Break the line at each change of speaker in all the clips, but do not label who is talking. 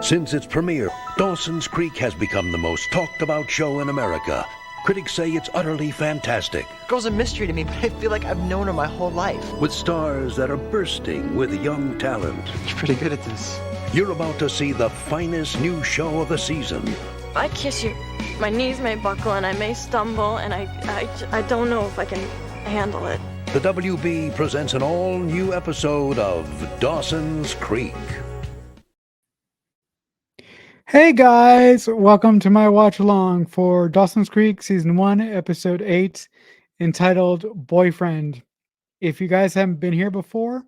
Since its premiere, Dawson's Creek has become the most talked about show in America. Critics say it's utterly fantastic,
Girl's a mystery to me, but I feel like I've known her my whole life.
with stars that are bursting with young talent.
You're pretty good at this.
You're about to see the finest new show of the season.
If I kiss you, my knees may buckle and I may stumble, and I don't know if I can handle it.
The WB presents an all-new episode of Dawson's Creek.
Hey guys, welcome to my watch along for Dawson's Creek Season 1, Episode 8, entitled Boyfriend. If you guys haven't been here before,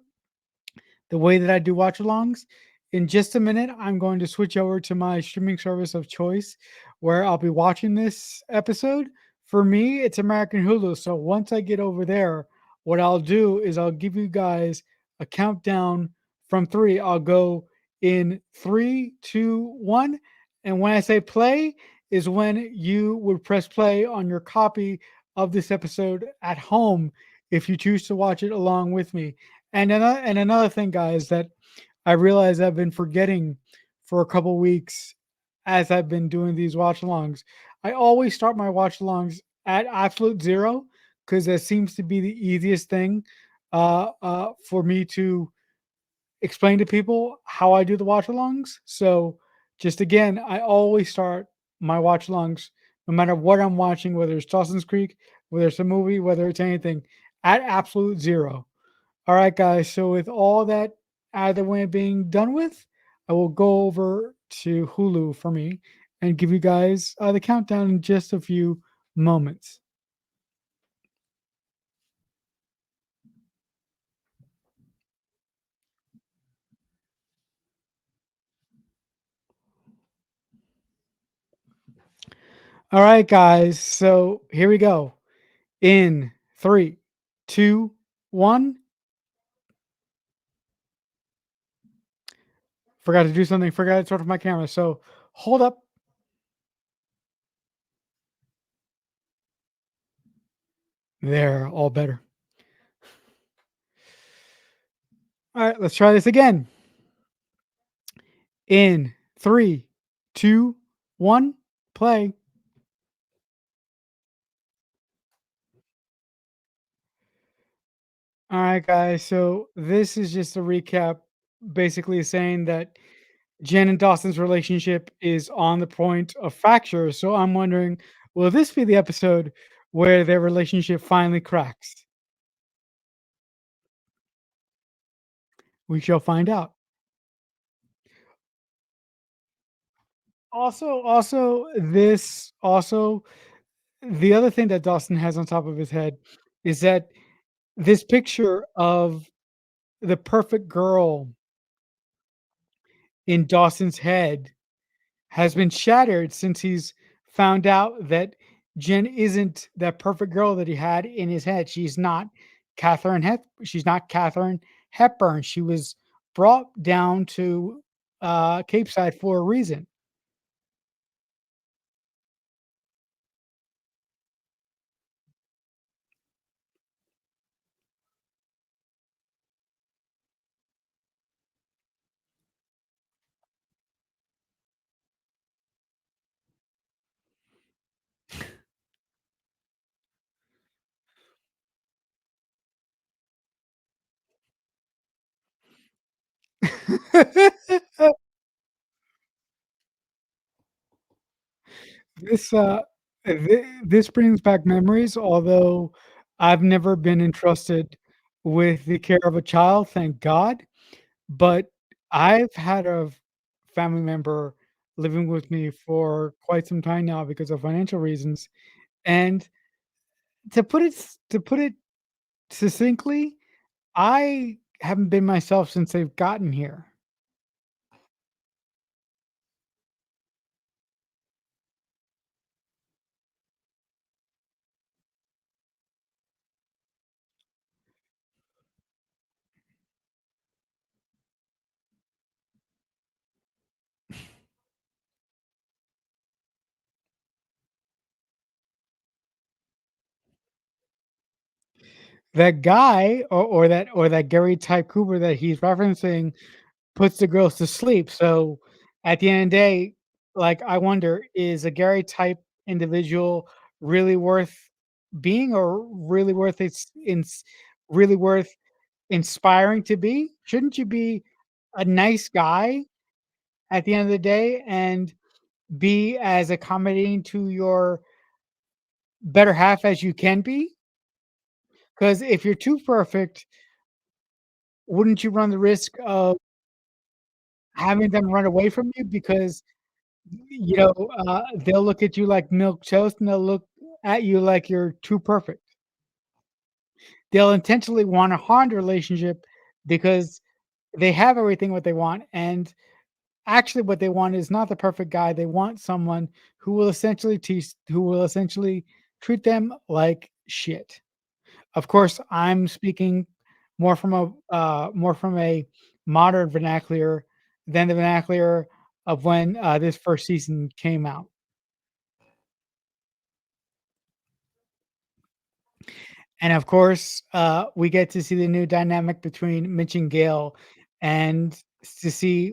the way that I do watch alongs, in just a minute, I'm going to switch over to my streaming service of choice where I'll be watching this episode. For me, it's American Hulu. So once I get over there, what I'll do is I'll give you guys a countdown from 3. I'll go in 3, 2, 1. And when I say play is when you would press play on your copy of this episode at home if you choose to watch it along with me. And another thing, guys, that I realize I've been forgetting for a couple weeks as I've been doing these watch alongs. I always start my watch alongs at absolute zero because that seems to be the easiest thing for me to explain to people how I do the watch alongs. So just again, I always start my watch alongs, no matter what I'm watching, whether it's Dawson's Creek, whether it's a movie, whether it's anything, at absolute zero. All right, guys. So with all that out of the way being done with, I will go over to Hulu for me and give you guys the countdown in just a few moments. All right, guys. So here we go. In 3, 2, 1. Forgot to do something. Forgot to turn off my camera. So hold up. There, all better. All right, let's try this again. In 3, 2, 1, play. All right, guys. So this is just a recap, basically saying that Jen and Dawson's relationship is on the point of fracture. So I'm wondering, will this be the episode where their relationship finally cracks? We shall find out. Also, the other thing that Dawson has on top of his head is that this picture of the perfect girl in Dawson's head has been shattered since he's found out that Jen isn't that perfect girl that he had in his head. She's not Catherine Hepburn. She was brought down to Cape Side for a reason. This this brings back memories, although I've never been entrusted with the care of a child, thank God. But I've had a family member living with me for quite some time now because of financial reasons. And to put it succinctly, I haven't been myself since they've gotten here. That guy or that Gary type Cooper that he's referencing puts the girls to sleep. So At the end of the day, like, I wonder, is a Gary type individual really worth being or really worth inspiring to be? Shouldn't you be a nice guy at the end of the day and be as accommodating to your better half as you can be? Because if you're too perfect, wouldn't you run the risk of having them run away from you because, they'll look at you like milk toast and they'll look at you like you're too perfect. They'll intentionally wanna harm the relationship because they have everything what they want, and actually what they want is not the perfect guy, they want someone who will essentially treat them like shit. Of course, I'm speaking more from a modern vernacular than the vernacular of when, this first season came out. And of course, we get to see the new dynamic between Mitch and Gail and to see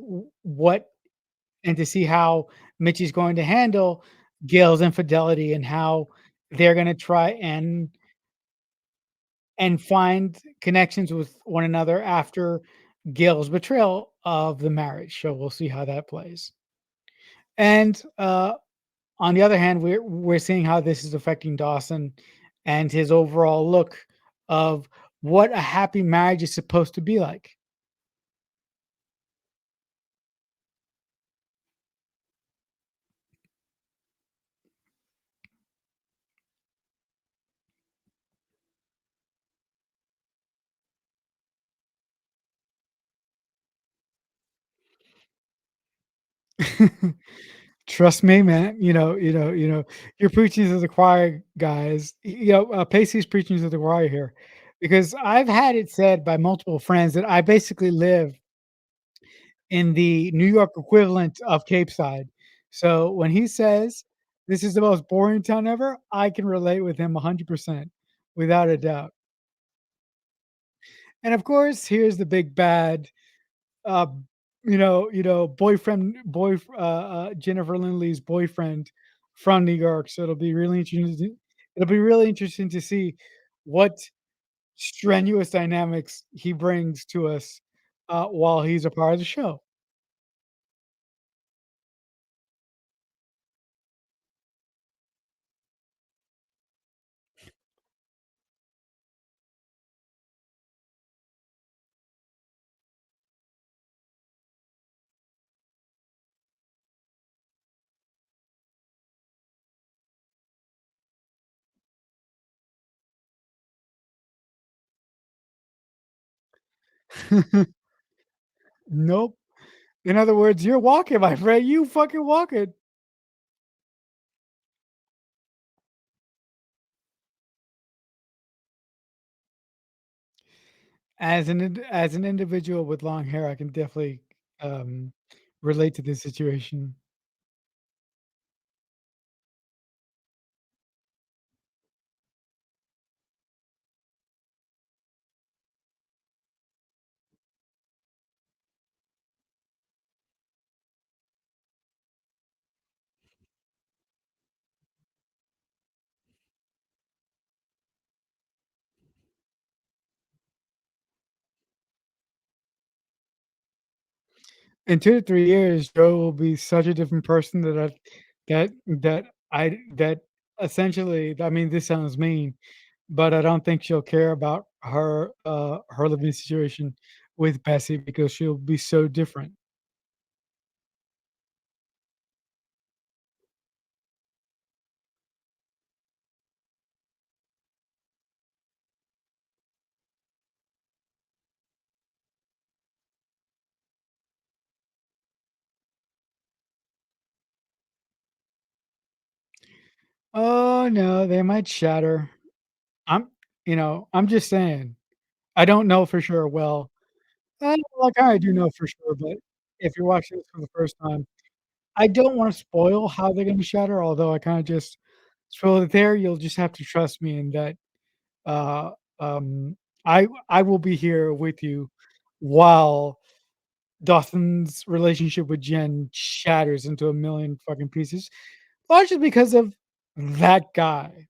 to see how Mitch is going to handle Gail's infidelity and how they're gonna try and find connections with one another after Gail's betrayal of the marriage. So we'll see how that plays. And on the other hand, we're seeing how this is affecting Dawson and his overall look of what a happy marriage is supposed to be like. Trust me, man. You're preaching to the choir, guys. Pacey's preaching to the choir here, because I've had it said by multiple friends that I basically live in the New York equivalent of Cape Side. So when he says this is the most boring town ever, I can relate with him 100% without a doubt. And of course, here's the big bad, uh, Jennifer Lindley's boyfriend from New York. So it'll be really interesting to see what strenuous dynamics he brings to us while he's a part of the show. Nope. In other words, you're walking, my friend. You fucking walking. As an individual with long hair, I can definitely um, relate to this situation. In 2 to 3 years, Joe will be such a different person that essentially. I mean, this sounds mean, but I don't think she'll care about her living situation with Bessie because she'll be so different. Oh no, they might shatter. I'm just saying. I don't know for sure. Well, like I do know for sure, but if you're watching this for the first time, I don't wanna spoil how they're gonna shatter, although I kinda just spoiled it there. You'll just have to trust me in that, uh, I will be here with you while Dawson's relationship with Jen shatters into a million fucking pieces, largely because of that guy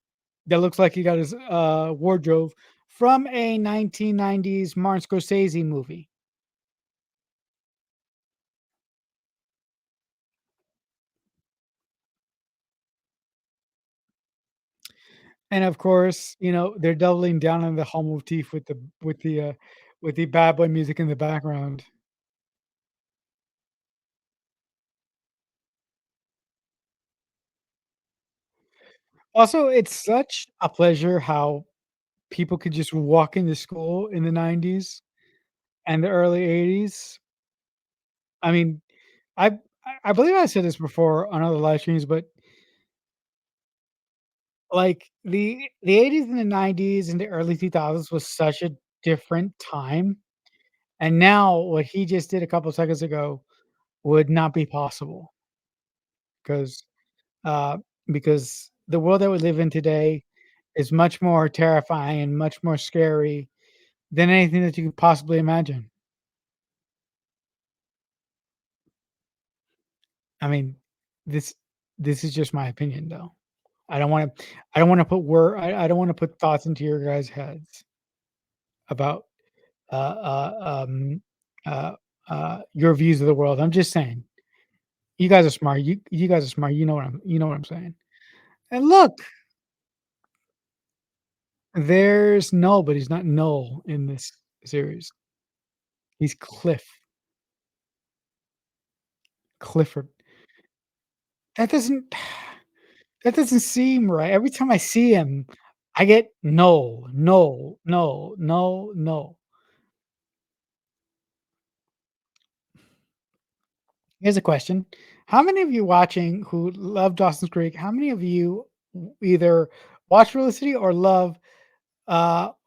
that looks like he got his wardrobe from a 1990s Martin Scorsese movie. And of course, they're doubling down on the home motif with the bad boy music in the background. Also, it's such a pleasure how people could just walk into school in the 90s and the early 80s. I mean, I I believe I said this before on other live streams, but like the 80s and the 90s and the early 2000s was such a different time. And now what he just did a couple seconds ago would not be possible because uh because the world that we live in today is much more terrifying and much more scary than anything that you could possibly imagine. I mean, this this is just my opinion though. I don't want to put I don't want to put thoughts into your guys' heads about uh, uh, um, uh, your views of the world. I'm just saying, you guys are smart. You guys are smart. You know what I'm saying. And look, there's no, but he's not Noel in this series. He's Clifford. That doesn't that doesn't seem right. Every time I see him, I get no, no, no, no, no. Here's a question. How many of you watching who love Dawson's Creek, how many of you either watch Felicity or love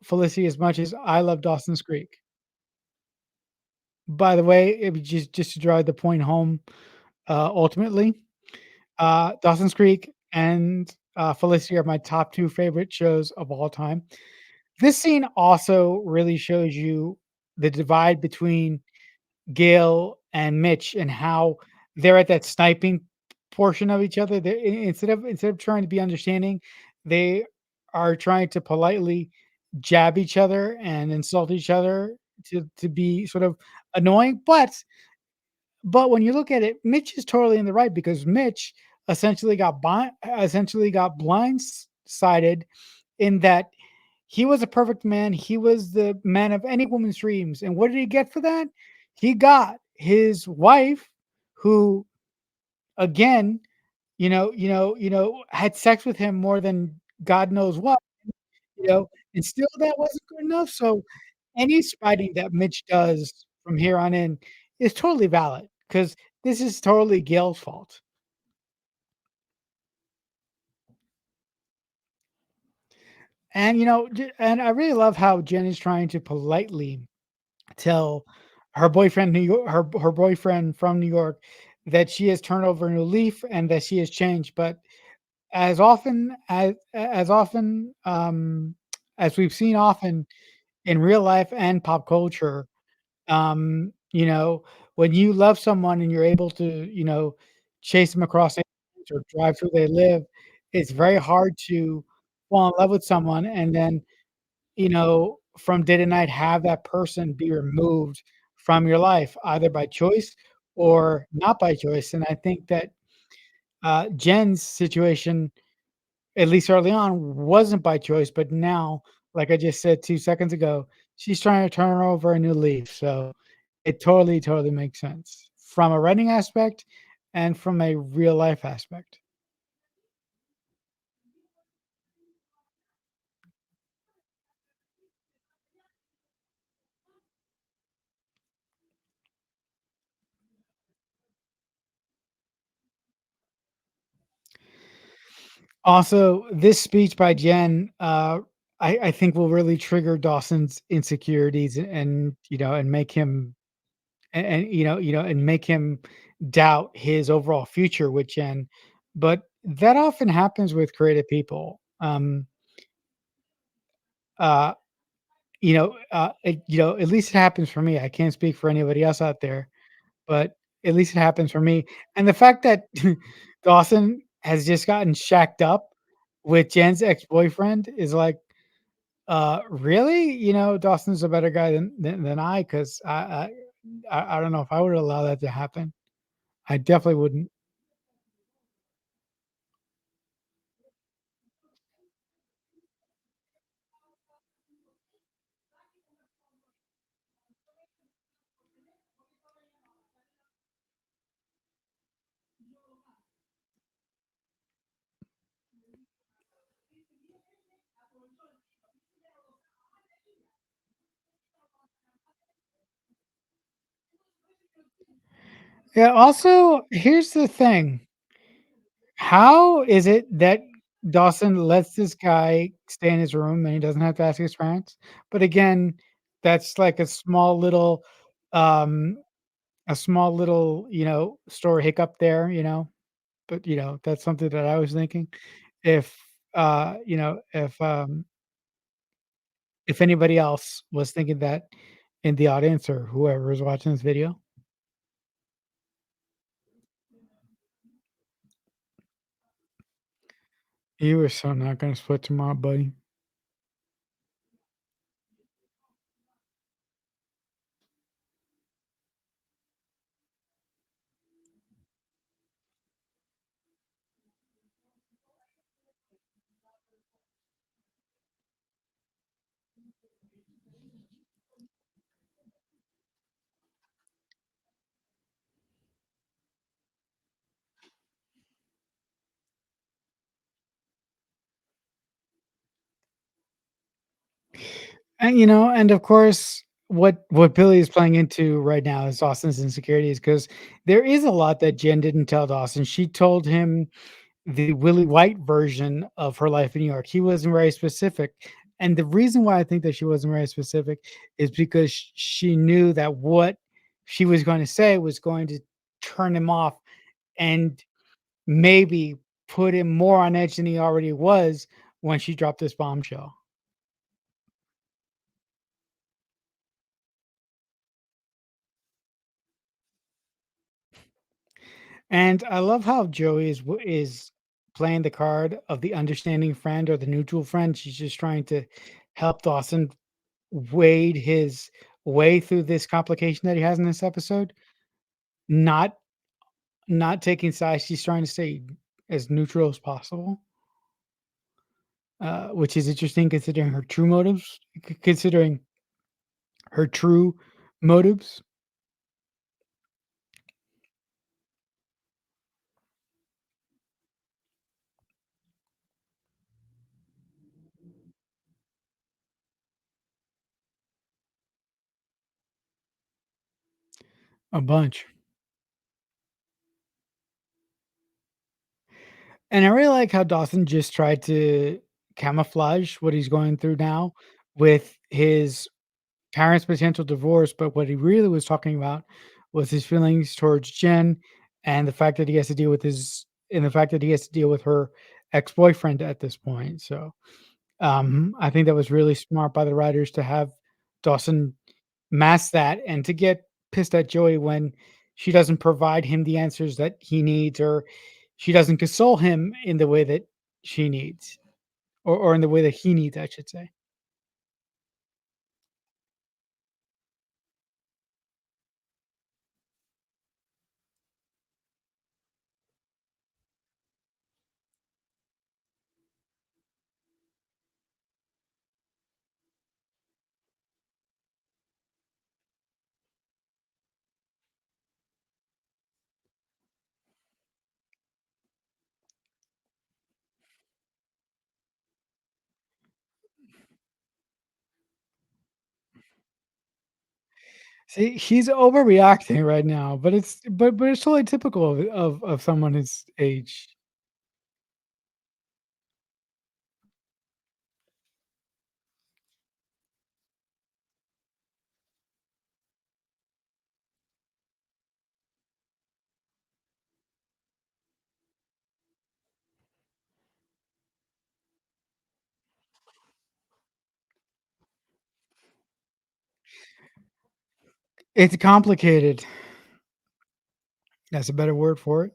Felicity as much as I love Dawson's Creek? By the way, it was just to drive the point home, ultimately, Dawson's Creek and Felicity are my top two favorite shows of all time. This scene also really shows you the divide between Gail and Mitch and how they're at that sniping portion of each other. Instead of trying to be understanding, they are trying to politely jab each other and insult each other to be sort of annoying. But when you look at it, Mitch is totally in the right because Mitch essentially got blindsided in that he was a perfect man. He was the man of any woman's dreams. And what did he get for that? He got his wife, who again, had sex with him more than God knows what, and still that wasn't good enough. So any spiting that Mitch does from here on in is totally valid because this is totally Gail's fault. And and I really love how Jen is trying to politely tell her boyfriend from New York that she has turned over a new leaf and that she has changed. But as often as we've seen often in real life and pop culture, when you love someone and you're able to, chase them across the or drive through where they live, it's very hard to fall in love with someone and then from day to night, have that person be removed from your life, either by choice or not by choice. And I think that Jen's situation, at least early on, wasn't by choice, but now, like I just said 2 seconds ago, she's trying to turn over a new leaf. So it totally, totally makes sense from a writing aspect and from a real life aspect. Also, this speech by Jen, I think will really trigger Dawson's insecurities and and make him and make him doubt his overall future with Jen. But that often happens with creative people. Uh, at least it happens for me. I can't speak for anybody else out there. but at least it happens for me. And the fact that Dawson has just gotten shacked up with Jen's ex-boyfriend is like, really? Dawson's a better guy than I, 'cause I don't know if I would allow that to happen. I definitely wouldn't. Yeah, also, here's the thing. How is it that Dawson lets this guy stay in his room and he doesn't have to ask his parents? But again, that's like um, a small little, story hiccup there, but that's something that I was thinking. If if anybody else was thinking that in the audience or whoever is watching this video. You were so not gonna split tomorrow, buddy. And of course, what Billy is playing into right now is Dawson's insecurities because there is a lot that Jen didn't tell Dawson. She told him the Willie White version of her life in New York. He wasn't very specific. And the reason why I think that she wasn't very specific is because she knew that what she was going to say was going to turn him off and maybe put him more on edge than he already was when she dropped this bombshell. And I love how Joey is playing the card of the understanding friend or the neutral friend. She's just trying to help Dawson wade his way through this complication that he has in this episode. Not not taking sides. She's trying to stay as neutral as possible, which is interesting considering her true motives. Considering her true motives, a bunch. And I really like how Dawson just tried to camouflage what he's going through now with his parents' potential divorce, but what he really was talking about was his feelings towards Jen and the fact that he has to deal with his and the fact that he has to deal with her ex-boyfriend at this point. So I think that was really smart by the writers to have Dawson mask that and to get pissed at Joey when she doesn't provide him the answers that he needs or she doesn't console him in the way that she needs or in the way that he needs, I should say. See, he's overreacting right now, but it's totally typical of someone his age. It's complicated. That's a better word for it.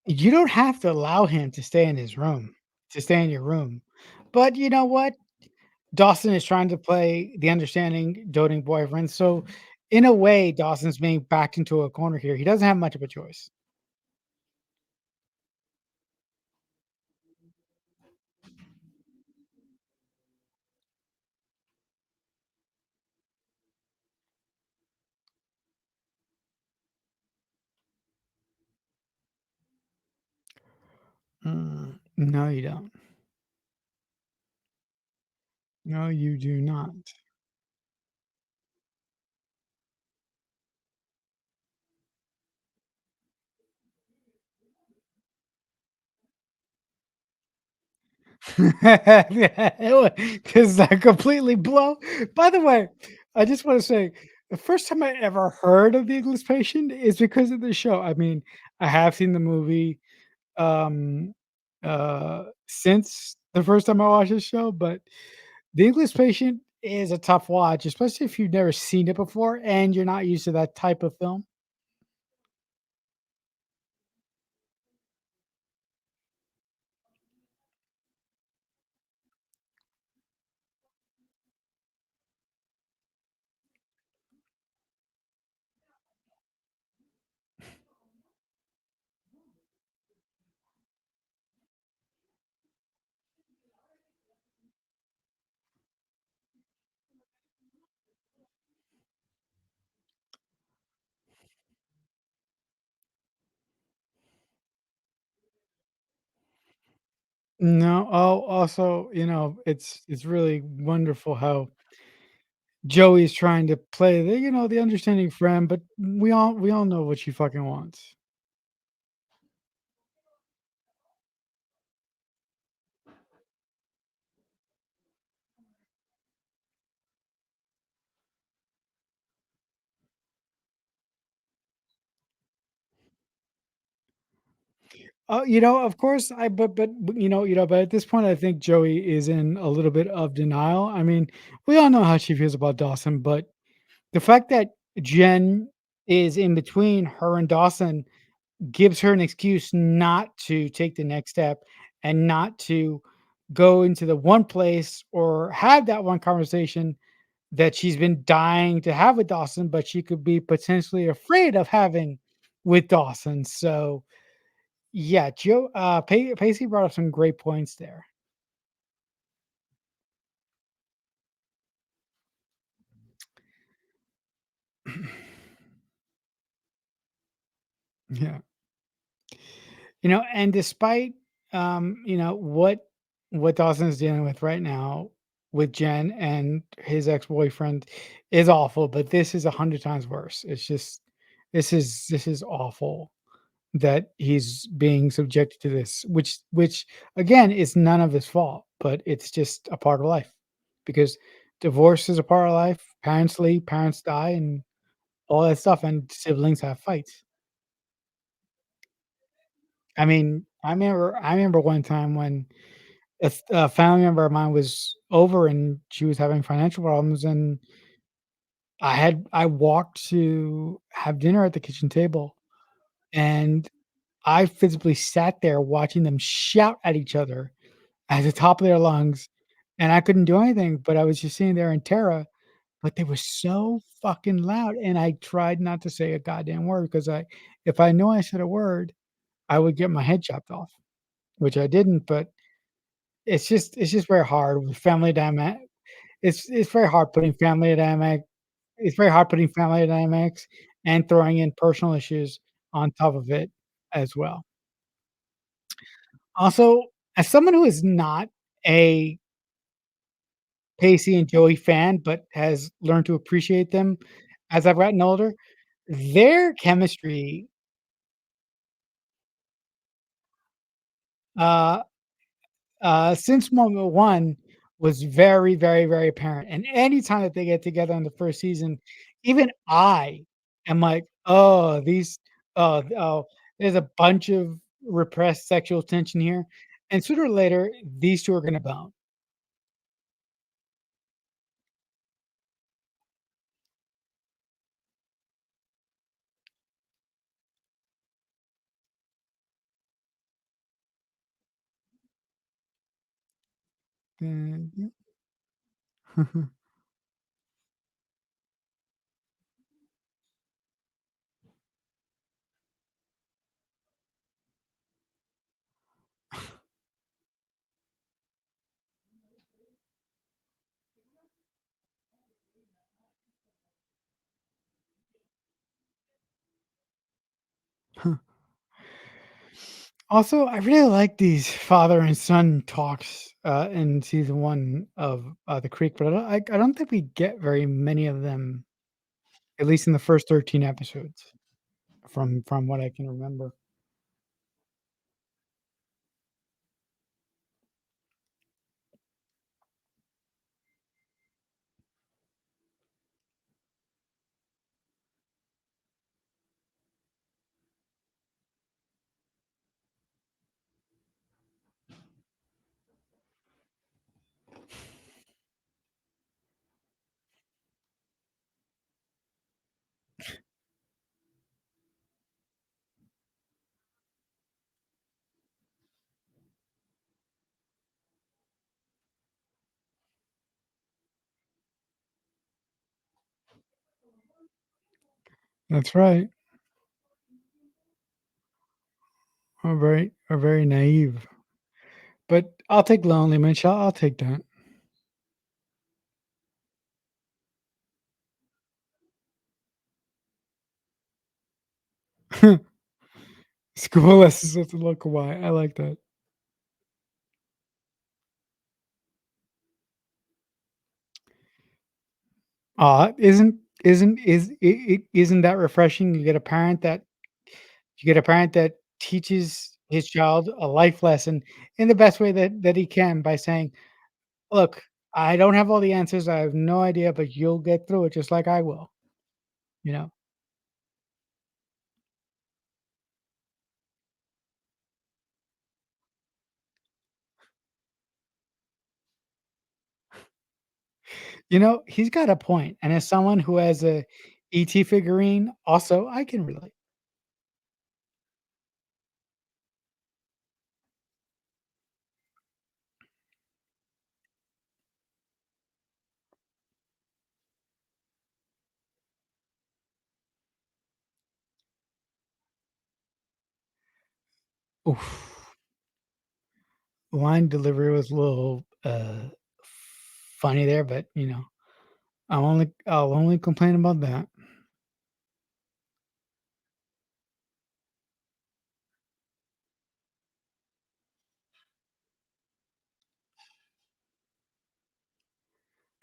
You don't have to allow him to stay in his room, to stay in your room. But you know what? Dawson is trying to play the understanding, doting boyfriend. So, in a way, Dawson's being backed into a corner here. He doesn't have much of a choice. No, you don't. No, you do not. Yeah, because I completely blow. By the way, I just want to say the first time I ever heard of the English Patient is because of the show. I mean, I have seen the movie um since the first time I watched this show, but The English Patient is a tough watch, especially if you've never seen it before and you're not used to that type of film. No, also, it's really wonderful how Joey's trying to play the understanding friend, but we all know what she fucking wants. Of course, I but, but at this point, I think Joey is in a little bit of denial. I mean, we all know how she feels about Dawson, but the fact that Jen is in between her and Dawson gives her an excuse not to take the next step and not to go into the one place or have that one conversation that she's been dying to have with Dawson, but she could be potentially afraid of having with Dawson. So, yeah, Pacey brought up some great points there. Yeah. And despite what Dawson's dealing with right now with Jen and his ex-boyfriend is awful, but this is 100 times worse. It's just this is awful that he's being subjected to this, which again is none of his fault, but it's just a part of life. Because divorce is a part of life. Parents leave, parents die, and all that stuff, and siblings have fights. I remember one time when a family member of mine was over and she was having financial problems, and I walked to have dinner at the kitchen table, and I physically sat there watching them shout at each other at the top of their lungs, and I couldn't do anything, but I was just sitting there in terror, but they were so fucking loud, and I tried not to say a goddamn word because if I knew I said a word, I would get my head chopped off, which I didn't, but it's just very hard with family dynamic. It's very hard putting family dynamic it's very hard putting family dynamics and throwing in personal issues on top of it as well. Also, as someone who is not a Pacey and Joey fan, but has learned to appreciate them as I've gotten older, their chemistry, uh since moment one was very, very, very apparent. And anytime that they get together in the first season, even I am like, oh, these, oh, There's a bunch of repressed sexual tension here, and sooner or later, these 2 are gonna bone. Mhm. Also, I really like these father and son talks, in season 1 of, The Creek, but I don't think we get very many of them, at least in the first 13 episodes from what I can remember. That's right. Are very naive. But I'll take Lonely Mitch, I'll take that. School lessons at the local Y, I like that. Isn't isn't that refreshing? You get a parent that teaches his child a life lesson in the best way that he can by saying, "Look, I don't have all the answers, I have no idea, but you'll get through it just like I will," you know? He's got a point, and as someone who has a ET figurine, also, I can relate. Oof. Line delivery was a little, funny there, but, I'll only complain about that.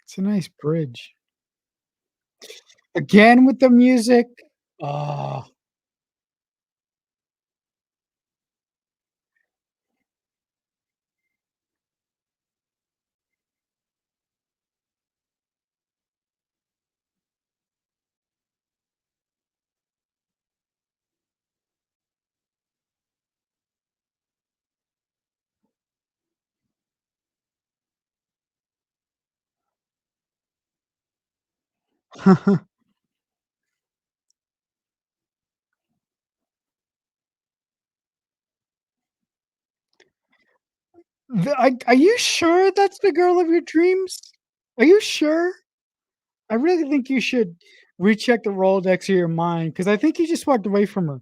It's a nice bridge. Again with the music. Oh. Are you sure that's the girl of your dreams? Are you sure? I really think you should recheck the Rolodex of your mind because I think you just walked away from her.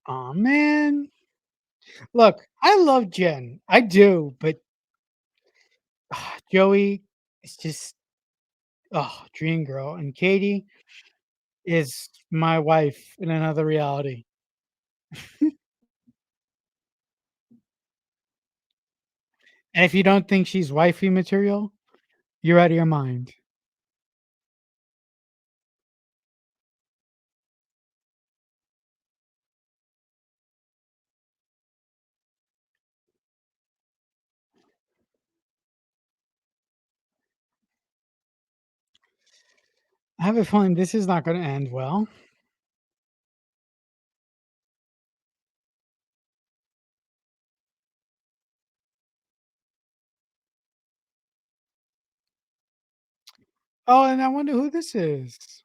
Oh man. Look, I love Jen. I do, but Joey is just dream girl. And Katie is my wife in another reality. And if you don't think she's wifey material, you're out of your mind. I have a feeling this is not gonna end well. Oh, and I wonder who this is.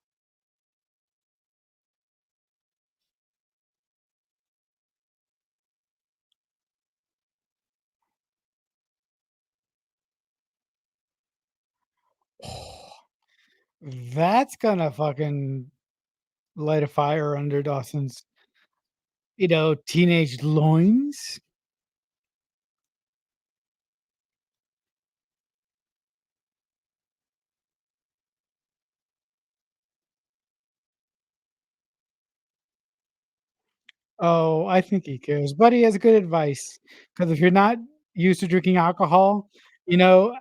That's gonna fucking light a fire under Dawson's, teenage loins. Oh, I think he cares, but he has good advice. Because if you're not used to drinking alcohol, you know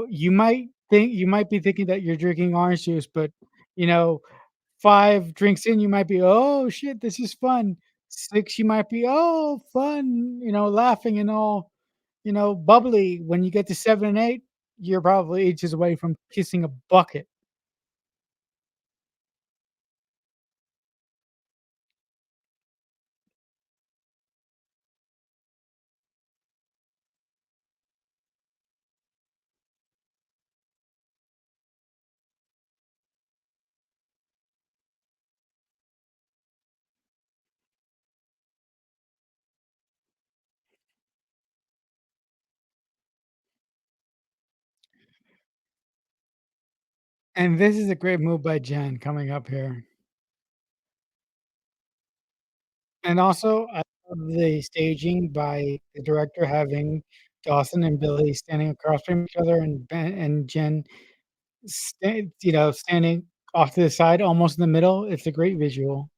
you might be thinking that you're drinking orange juice, but, you know, 5 drinks in, you might be, "Oh, shit, this is fun." 6, you might be, "Oh, fun," laughing and all, bubbly. When you get to 7 and 8, you're probably inches away from kissing a bucket. And this is a great move by Jen coming up here. And also, I love the staging by the director having Dawson and Billy standing across from each other and Ben and Jen standing off to the side, almost in the middle. It's a great visual.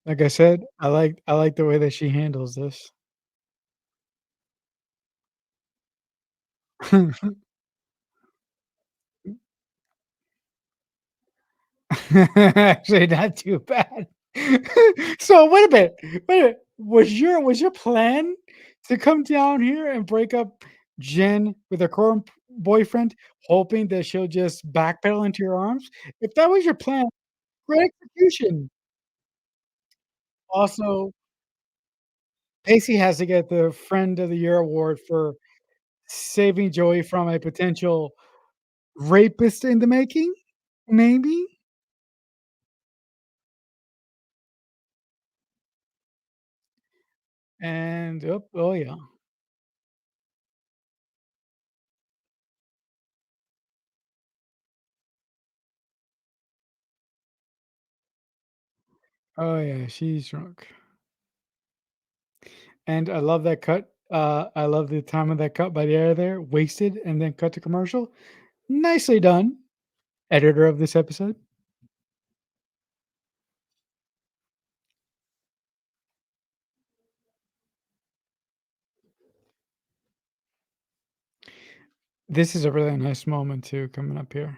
Like I said, I like the way that she handles this. Actually, not too bad. So wait a minute. Was your plan to come down here and break up Jen with her current boyfriend, hoping that she'll just backpedal into your arms? If that was your plan, great execution. Also, Pacey has to get the Friend of the Year award for saving Joey from a potential rapist in the making, maybe? And oh yeah. Oh yeah, she's drunk. And I love that cut. I love the time of that cut by the air there, wasted and then cut to commercial. Nicely done, editor of this episode. This is a really nice moment too coming up here.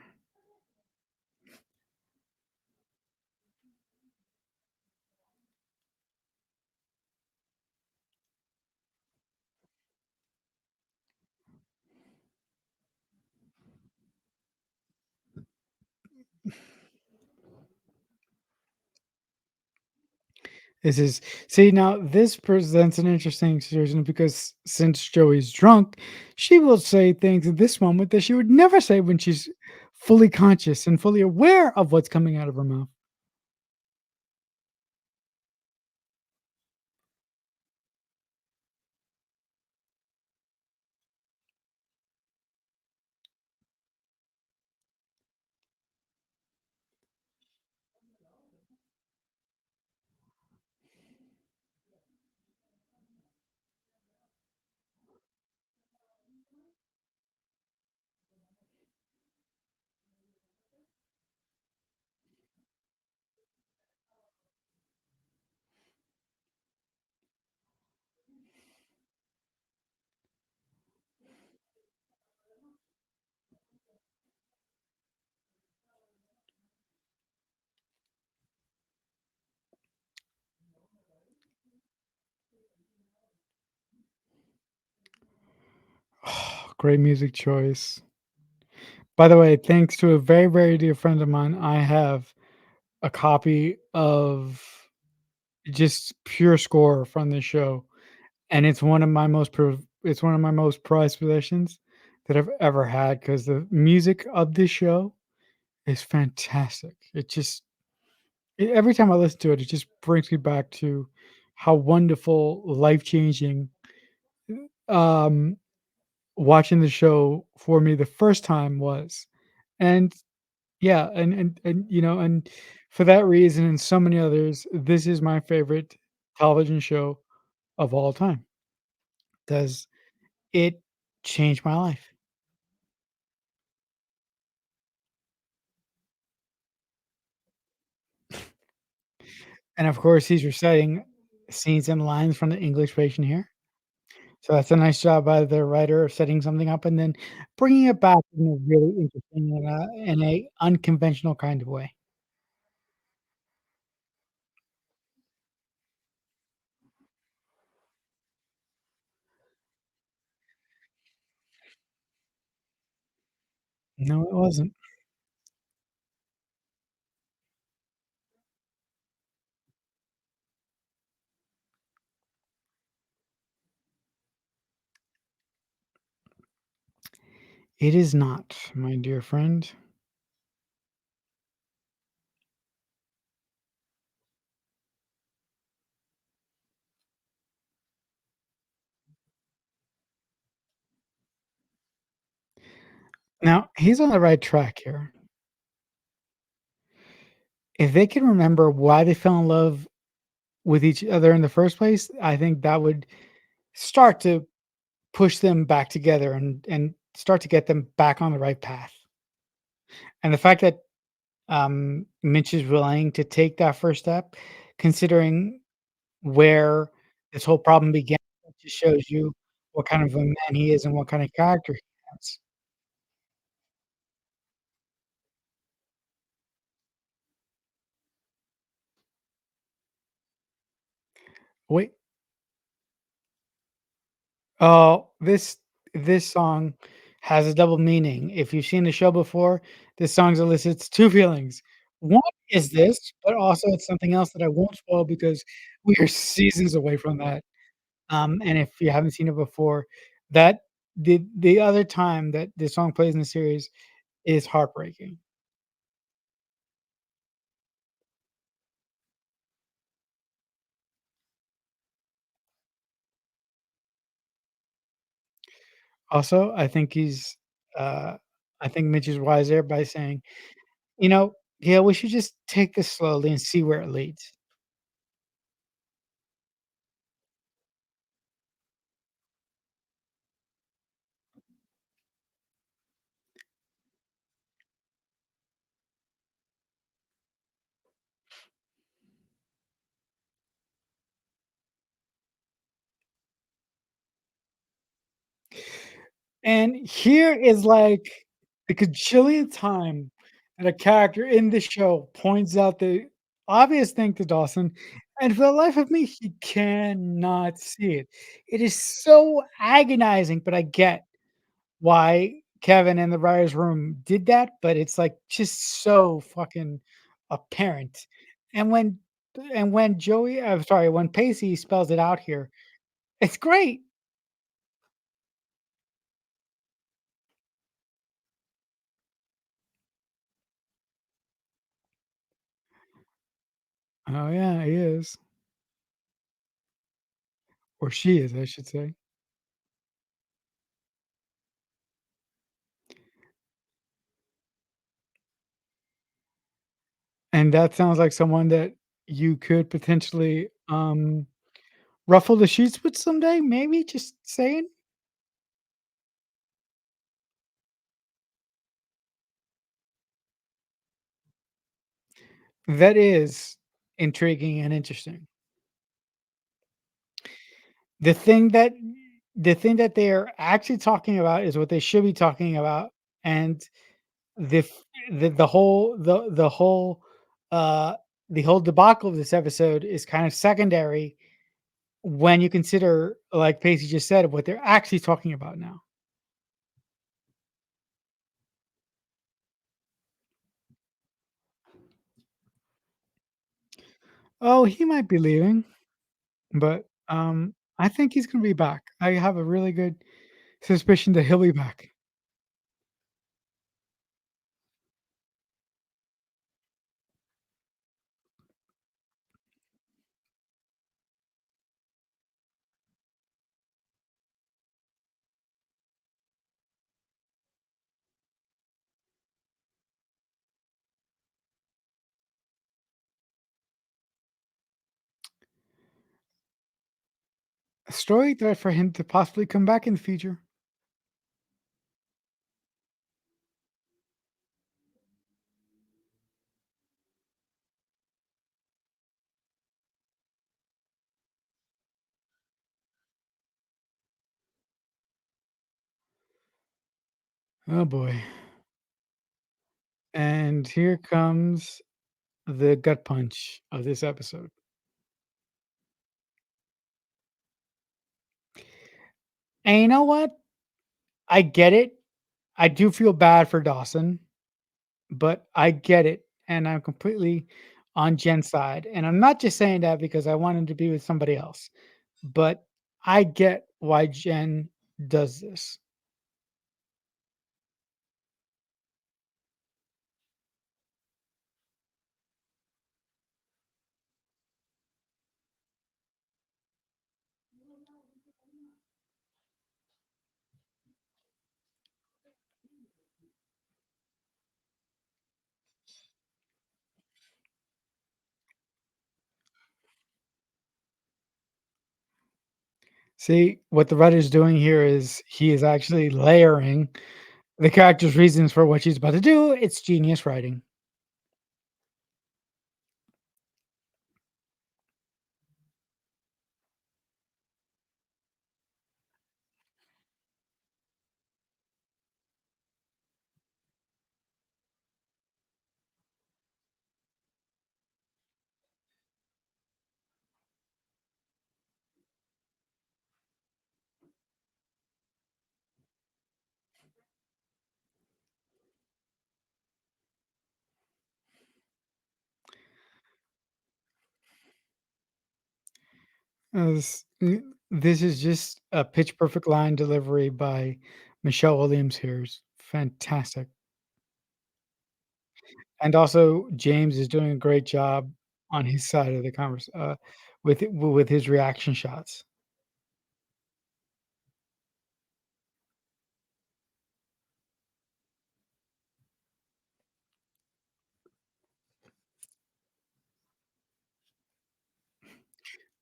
This is see now this presents an interesting situation because since Joey's drunk, she will say things in this moment that she would never say when she's fully conscious and fully aware of what's coming out of her mouth. great music choice. By the way, thanks to a very, very dear friend of mine, I have a copy of just pure score from this show, and it's one of my most prized possessions that I've ever had because the music of this show is fantastic. Every time I listen to it, it just brings me back to how wonderful, life-changing, um, watching the show for me the first time was. And yeah, and for that reason and so many others, this is my favorite television show of all time. Does it changed my life. And of course, he's reciting scenes and lines from the English version here. So that's a nice job by the writer of setting something up and then bringing it back in a really interesting and in a unconventional kind of way. No, it wasn't. It is not, my dear friend. Now, he's on the right track here. If they can remember why they fell in love with each other in the first place, I think that would start to push them back together and start to get them back on the right path. And the fact that Mitch is willing to take that first step, considering where this whole problem began, it just shows you what kind of a man he is and what kind of character he has. Wait, oh, this song has a double meaning. If you've seen the show before, this song elicits 2 feelings. One is this, but also it's something else that I won't spoil because we are seasons away from that. And if you haven't seen it before, that the other time that this song plays in the series is heartbreaking. Also, uh, I think Mitch is wise there by saying, "You know, yeah, we should just take this slowly and see where it leads." And here is, like, the cajillionth time that a character in the show points out the obvious thing to Dawson, and for the life of me, he cannot see it. It is so agonizing, but I get why Kevin in the writer's room did that, but it's, like, just so fucking apparent. And when Joey I'm sorry, when Pacey spells it out here, it's great. Oh, yeah, he is. Or she is, I should say. And that sounds like someone that you could potentially, ruffle the sheets with someday, maybe, just saying? That is intriguing and interesting. The thing that the thing that they're actually talking about is what they should be talking about, and the f the whole, uh the whole debacle of this episode is kind of secondary when you consider, like Pacey just said, what they're actually talking about now. Oh, he might be leaving, but, I think he's gonna be back. I have a really good suspicion that he'll be back. A story that for him to possibly come back in the future. Oh boy. And here comes the gut punch of this episode. And you know what? I get it. I do feel bad for Dawson, but I get it. And I'm completely on Jen's side. And I'm not just saying that because I want him to be with somebody else, but I get why Jen does this. See, what the writer's doing here is he is actually layering the character's reasons for what she's about to do. It's genius writing. This is just a pitch perfect line delivery by Michelle Williams here is fantastic. And also James is doing a great job on his side of the with his reaction shots.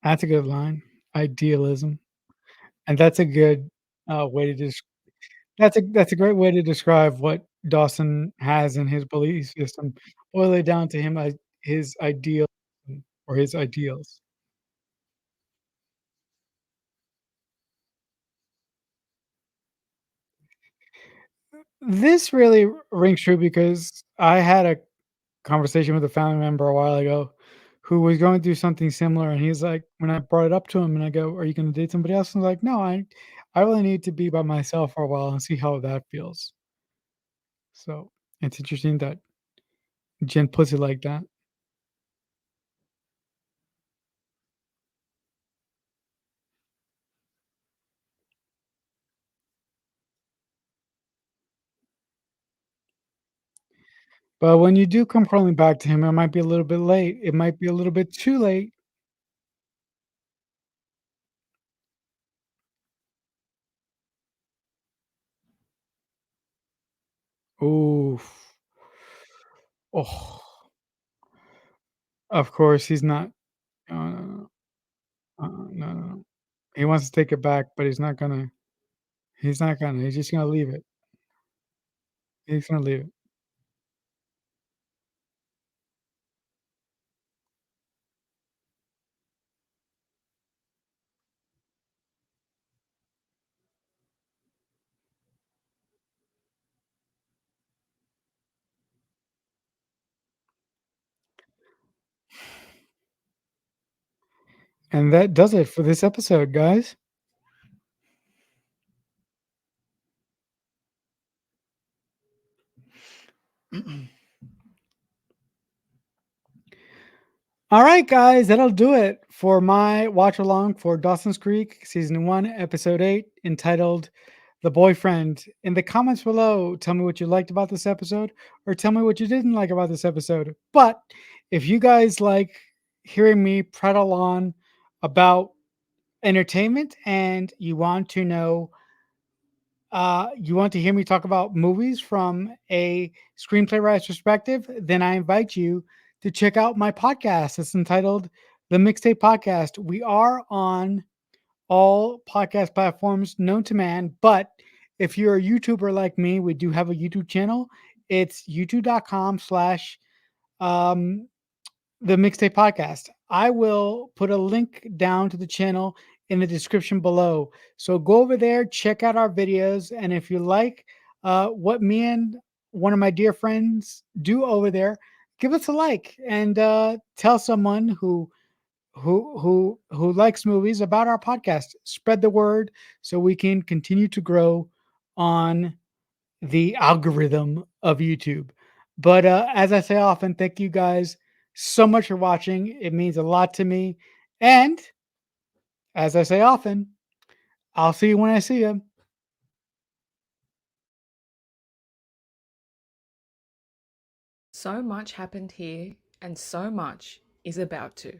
That's a good line. Idealism. And that's a good, way to that's a great way to describe what Dawson has in his belief system. Boil it down to his ideal or his ideals. This really rings true because I had a conversation with a family member a while ago who was going through something similar, and he's like, when I brought it up to him and I go, "Are you gonna date somebody else?" And like, "No, I really need to be by myself for a while and see how that feels." So, it's interesting that Jen puts it like that. But when you do come crawling back to him, it might be a little bit late. It might be a little bit too late. Oof. Oh, of course, he's not. No, no, no. No, no, no. He wants to take it back, but he's not gonna. He's not gonna. He's just gonna leave it. He's gonna leave it. And that does it for this episode, guys. All right, guys, that'll do it for my watch along for Dawson's Creek season 1, episode 8, entitled The Boyfriend. In the comments below, tell me what you liked about this episode or tell me what you didn't like about this episode. But if you guys like hearing me prattle on about entertainment and you want to know you want to hear me talk about movies from a screenplay writer's perspective, then I invite you to check out my podcast. It's entitled The Mixtape Podcast. We are on all podcast platforms known to man, but if you're a YouTuber like me, we do have a YouTube channel. It's youtube.com/, the Mixtape Podcast. I will put a link down to the channel in the description below. So go over there, check out our videos, and if you like what me and one of my dear friends do over there, give us a like and tell someone who likes movies about our podcast. Spread the word so we can continue to grow on the algorithm of YouTube. But as I say often, thank you guys so much for watching. It means a lot to me. And as I say often, I'll see you when I see you.
So much happened here, and so much is about to.